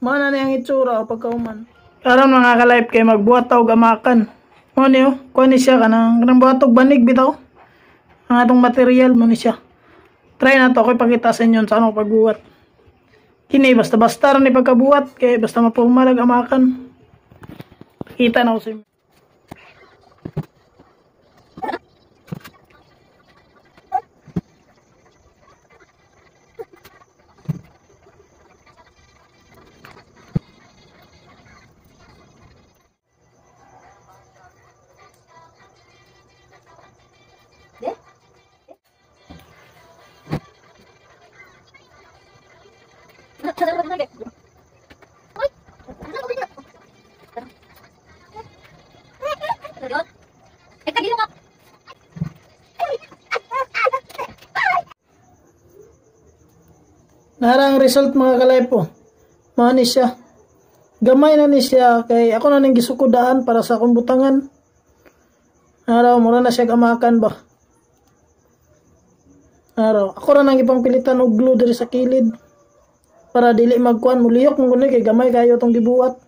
Mana na yung itsura o pagkauman. Karon mga ka-life kay magbuhat og amakan. Mo niyo, kuha ni siya kanang buhat og banig bitaw. Ang atong material mo ni siya. Try na to ko ipakita sa inyo sa ano pagbuhat. Kini basta-basta ra ni pagkabuhat kay basta mapumalag amakan. Kita na ko sa inyo. Narang result mga ka-life po. Mao ni siya. Gamay na ni siya kay ako na ning gisukudaan para sa akong butangan. Araw mura na siya gamakan ba. Araw ako ra nang ipang pilitan og glue diri sa kilid para dili magkuan muliyok mo kay gamay kayo tong gibuhat.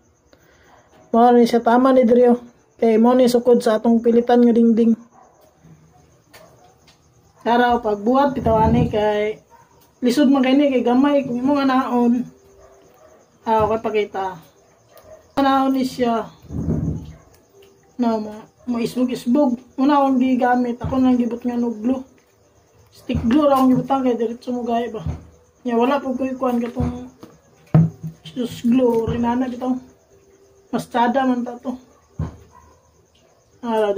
Mao ni siya tama ni diri kay mo ni sukod sa atong pilitan nga dingding. Araw pagbuhat bitawani kay lisod man kay gamay kung imo nga naon. Okay pakita. Naon ni siya. Na mo isbog-isbog. Una akong gigamit. Ako nang gibot nga no glue. Stick glue ra akong gibutang kay diretso mo gaya ba. Nya wala pud koy kuan katong glue rinana bitaw. Mas tsada man ta to.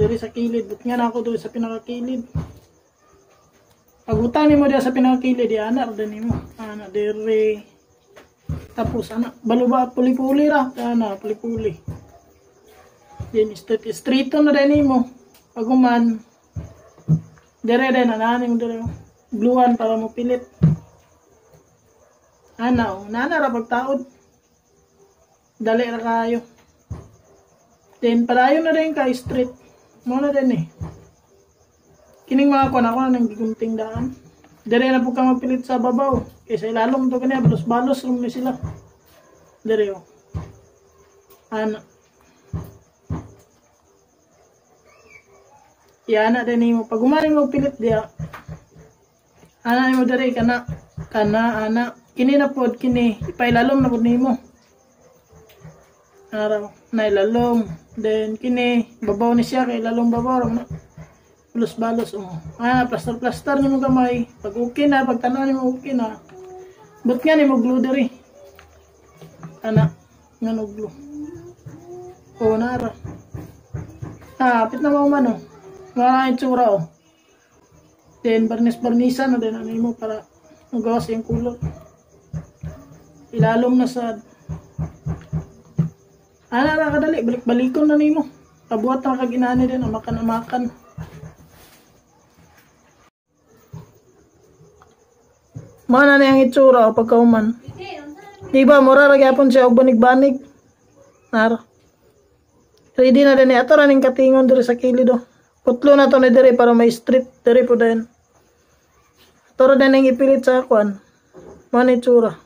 Diri sa kilid. But nga na ako doon sa pinakakilid. Pagutang nimo dia sa pinakakilid, di anak rin nimo. Anak diri. Tapos anak baluba puli-puli ra, anak puli-puli. Din street na rin nimo. Paguman dire din ananing dire gluan para mo pilit. Ana nana ra pagtaod. Dali ra kayo. Then padayon na rin ka street. Mo na din eh. Kining mga kuan ako nang gigunting daan. Dire na po ka mapilit sa babaw. Kaysa ilalom to kanya balos-balos rum ni sila. Dire oh. Ana. Yana din mo pag umani mo pilit dia. Ana mo dire kana ana kini na pod kini ipailalom na pod nimo. Araw na ilalom. Then kini babaw ni siya kay ilalom babaw na. Balos-balos plaster-plaster ni mo gamay. Pag okay na, pag tanaw ni mo okay na. But nga ni mo glue diri. Ana, nga no glue. O nara. Apit na mo man o. Nga itsura o. Then barnis-barnisan na din ano mo para magawas yung kulot. Ilalom na sad. Ana ra kadali, balik-balikon na nimo. Kabuhat na kaginani din, amakan-amakan. Mana na yung itsura o pagkauman. Diba, mura ragyapon siya og banig-banig. Nara. Ready na din. Ato raning katingon diri sa kilid o. Putlo na to na diri para may street. Diri po din. Ato ra din ipilit sa akuan. Mana itsura.